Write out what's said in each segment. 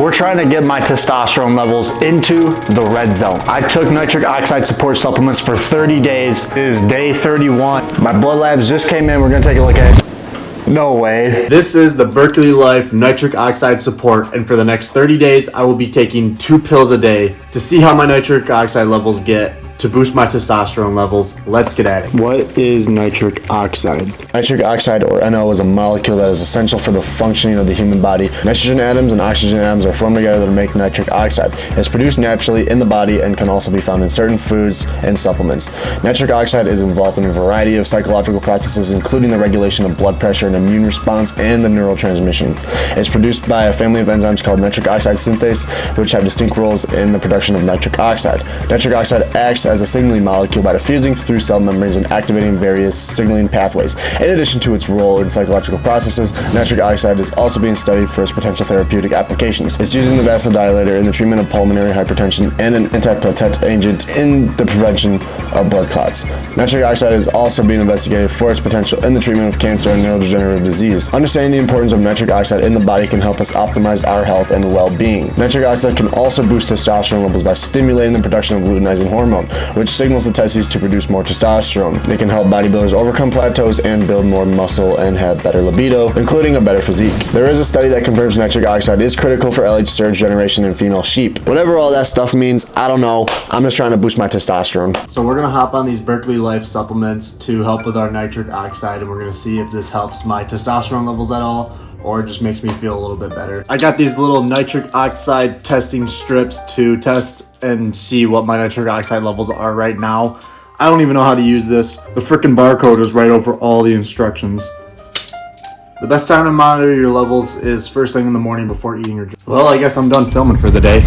We're trying to get my testosterone levels into the red zone. I took nitric oxide support supplements for 30 days. It is day 31. My blood labs just came in. We're gonna take a look at it. No way. This is the Berkeley Life Nitric Oxide Support, and for the next 30 days, I will be taking 2 pills a day to see how my nitric oxide levels get to boost my testosterone levels. Let's get at it. What is nitric oxide? Nitric oxide, or NO, is a molecule that is essential for the functioning of the human body. Nitrogen atoms and oxygen atoms are formed together to make nitric oxide. It's produced naturally in the body and can also be found in certain foods and supplements. Nitric oxide is involved in a variety of psychological processes, including the regulation of blood pressure and immune response and the neurotransmission. It's produced by a family of enzymes called nitric oxide synthase, which have distinct roles in the production of nitric oxide. Nitric oxide acts as a signaling molecule by diffusing through cell membranes and activating various signaling pathways. In addition to its role in psychological processes, nitric oxide is also being studied for its potential therapeutic applications. It's used in the vasodilator in the treatment of pulmonary hypertension and an antiplatelet agent in the prevention of blood clots. Nitric oxide is also being investigated for its potential in the treatment of cancer and neurodegenerative disease. Understanding the importance of nitric oxide in the body can help us optimize our health and well-being. Nitric oxide can also boost testosterone levels by stimulating the production of luteinizing hormone, which signals the testes to produce more testosterone. It can help bodybuilders overcome plateaus and build more muscle and have better libido, including a better physique. There is a study that confirms nitric oxide is critical for LH surge generation in female sheep. Whatever all that stuff means, I don't know. I'm just trying to boost my testosterone. So we're gonna hop on these Berkeley Life supplements to help with our nitric oxide, and we're gonna see if this helps my testosterone levels at all, or it just makes me feel a little bit better. I got these little nitric oxide testing strips to test and see what my nitric oxide levels are right now. I don't even know how to use this. The frickin' barcode is right over all the instructions. The best time to monitor your levels is first thing in the morning before eating your... Well, I guess I'm done filming for the day.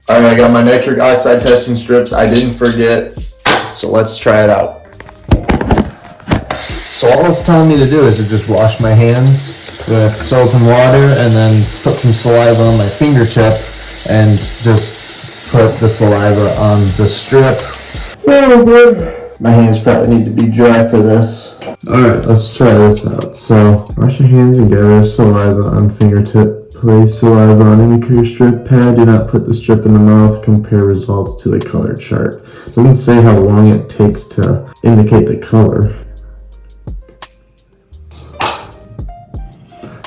Alright, I got my nitric oxide testing strips. I didn't forget, so let's try it out. So all it's telling me to do is to just wash my hands with soap and water and then put some saliva on my fingertip and just put the saliva on the strip. Oh boy. My hands probably need to be dry for this. Alright, let's try this out. So, wash your hands and gather saliva on fingertip. Place saliva on any clear strip pad. Do not put the strip in the mouth. Compare results to the color chart. It doesn't say how long it takes to indicate the color.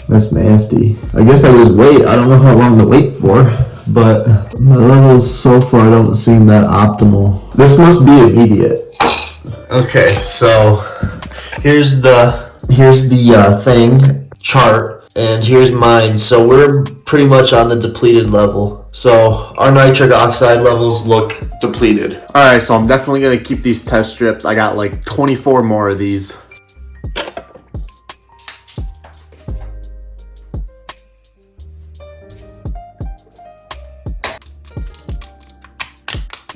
That's nasty. I guess I just wait. I don't know how long to wait for, but my levels so far don't seem that optimal. This must be immediate. Okay, so here's the thing chart, and here's mine. So we're pretty much on the depleted level. So our nitric oxide levels look depleted. Alright, so I'm definitely gonna keep these test strips. I got like 24 more of these.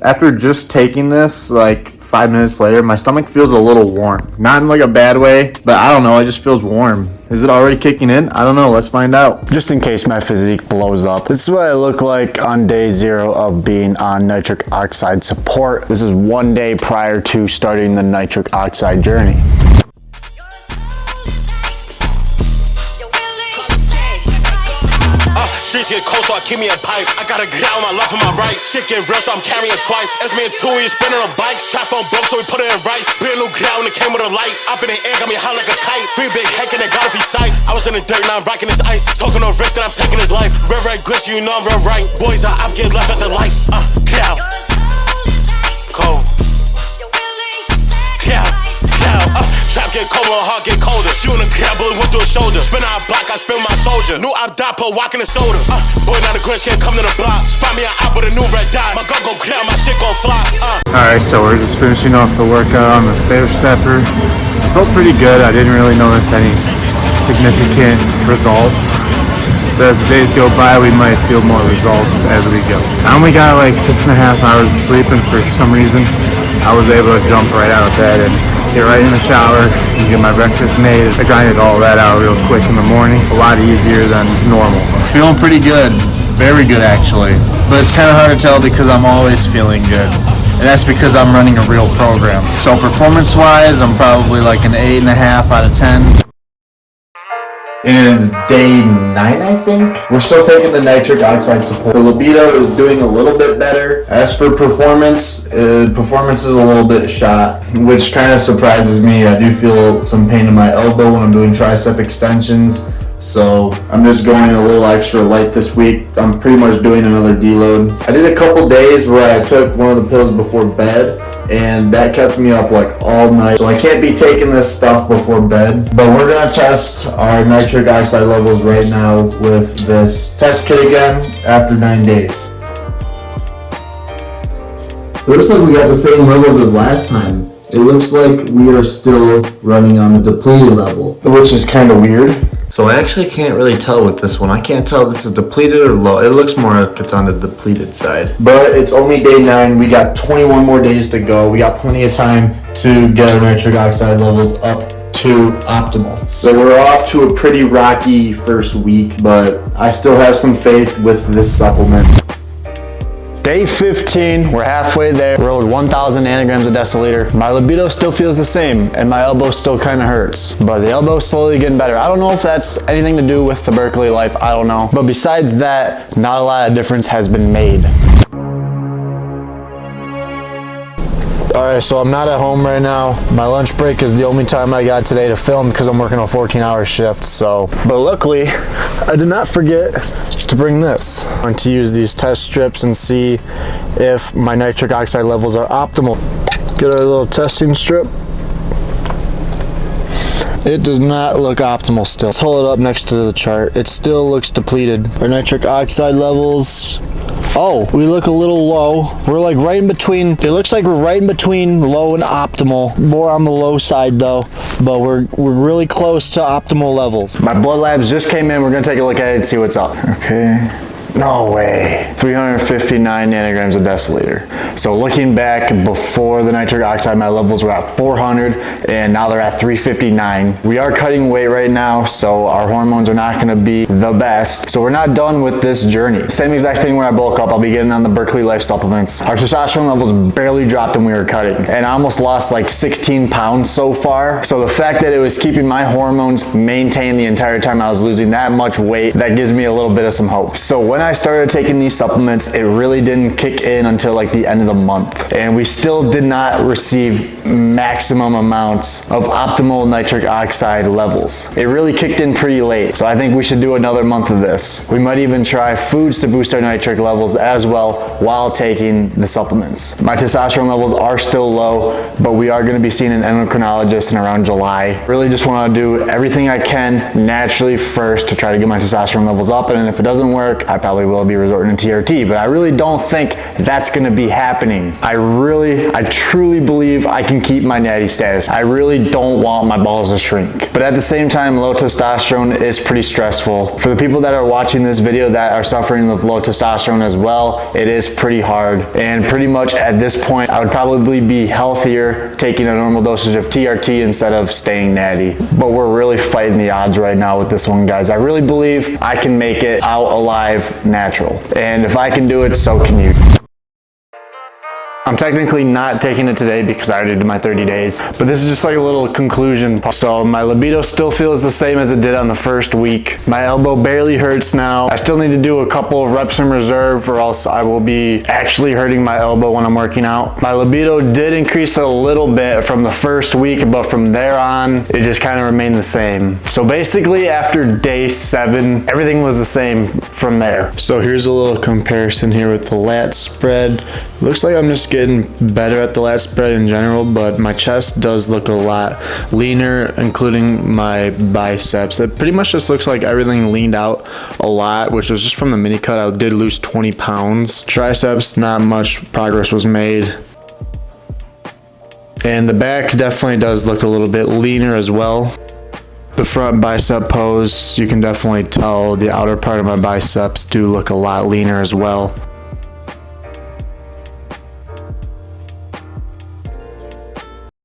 After just taking this, like 5 minutes later, my stomach feels a little warm. Not in like a bad way, but I don't know, it just feels warm. Is it already kicking in? I don't know, let's find out. Just in case my physique blows up, this is what I look like on day 0 of being on nitric oxide support. This is 1 day prior to starting the nitric oxide journey. Streets get cold, so I keep me a pipe. I gotta get out my left and my right. Shit get real, so I'm carrying twice. It's me and two, we spinning on bikes. Trap phone broke, so we put it in rice. Brand new ground, it came with a light. Up in the air, got me high like a kite. Free big heck and it got off his sight. I was in the dirt, now I'm rocking this ice. Talking no risk, that I'm taking his life. Red, red grits, you know I'm real right. Boys are up, get left at the light. Get out. Cold. Get out. Trap get cold, my heart get colder. Shooting a grab, bullet went through a shoulder. Spin out a block, I spin my soldier. New op dot, put walking the soda. Boy, now the grits can't come to the block. Spot me out with a new red dot. My gun go grab, my shit gon' fly. Alright, so we're just finishing off the workout on the stair stepper. I felt pretty good. I didn't really notice any significant results. But as the days go by, we might feel more results as we go. I only got like 6.5 hours of sleep, and for some reason, I was able to jump right out of bed and get right in the shower and get my breakfast made. I grinded all that out real quick in the morning. A lot easier than normal. Feeling pretty good. Very good, actually. But it's kind of hard to tell because I'm always feeling good. And that's because I'm running a real program. So performance-wise, I'm probably like an 8.5 out of 10. It is day 9, I think. We're still taking the nitric oxide support. The libido is doing a little bit better. As for performance, performance is a little bit shot, which kind of surprises me. I do feel some pain in my elbow when I'm doing tricep extensions. So I'm just going a little extra light this week. I'm pretty much doing another deload. I did a couple days where I took one of the pills before bed, and that kept me up like all night. So I can't be taking this stuff before bed, but we're gonna test our nitric oxide levels right now with this test kit again after 9 days. It looks like we got the same levels as last time. It looks like we are still running on the depleted level, which is kind of weird. So I actually can't really tell with this one. I can't tell if this is depleted or low. It looks more like it's on the depleted side. But it's only day 9. We got 21 more days to go. We got plenty of time to get our nitric oxide levels up to optimal. So we're off to a pretty rocky first week, but I still have some faith with this supplement. Day 15, we're halfway there. Rode 1,000 nanograms a deciliter. My libido still feels the same, and my elbow still kind of hurts, but the elbow's slowly getting better. I don't know if that's anything to do with the Berkeley life, I don't know. But besides that, not a lot of difference has been made. Alright, so I'm not at home right now. My lunch break is the only time I got today to film because I'm working a 14-hour shift, so. But luckily, I did not forget to bring this. I want to use these test strips and see if my nitric oxide levels are optimal. Get our little testing strip. It does not look optimal still. Let's hold it up next to the chart. It still looks depleted. Our nitric oxide levels, oh, we look a little low. We're like right in between. It looks like we're right in between low and optimal. More on the low side though, but we're really close to optimal levels. My blood labs just came in. We're gonna take a look at it and see what's up. Okay. No way. 359 nanograms a deciliter. So looking back before the nitric oxide, my levels were at 400 and now they're at 359. We are cutting weight right now, so our hormones are not gonna be the best. So we're not done with this journey. Same exact thing when I bulk up, I'll be getting on the Berkeley Life supplements. Our testosterone levels barely dropped when we were cutting, and I almost lost like 16 pounds so far. So the fact that it was keeping my hormones maintained the entire time I was losing that much weight, that gives me a little bit of some hope. So when I started taking these supplements, it really didn't kick in until like the end of the month, and we still did not receive maximum amounts of optimal nitric oxide levels. It really kicked in pretty late, so I think we should do another month of this. We might even try foods to boost our nitric levels as well while taking the supplements. My testosterone levels are still low, but we are going to be seeing an endocrinologist in around July. Really just want to do everything I can naturally first to try to get my testosterone levels up, and if it doesn't work, I probably will be resorting to TRT, but I really don't think that's going to be happening. I truly believe I can keep my natty status. I really don't want my balls to shrink. But at the same time, low testosterone is pretty stressful. For the people that are watching this video that are suffering with low testosterone as well, it is pretty hard. And pretty much at this point, I would probably be healthier taking a normal dosage of TRT instead of staying natty. But we're really fighting the odds right now with this one, guys. I really believe I can make it out alive natural. And if I can do it, so can you. I'm technically not taking it today because I already did my 30 days, but this is just like a little conclusion. So my libido still feels the same as it did on the first week. My elbow barely hurts now. I still need to do a couple of reps in reserve or else I will be actually hurting my elbow when I'm working out. My libido did increase a little bit from the first week, but from there on, it just kind of remained the same. So basically after day 7, everything was the same from there. So here's a little comparison here with the lat spread. Looks like I'm just getting better at the lat spread in general, but my chest does look a lot leaner, including my biceps. It pretty much just looks like everything leaned out a lot, which was just from the mini cut. I did lose 20 pounds. Triceps, not much progress was made. And the back definitely does look a little bit leaner as well. The front bicep pose, you can definitely tell the outer part of my biceps do look a lot leaner as well.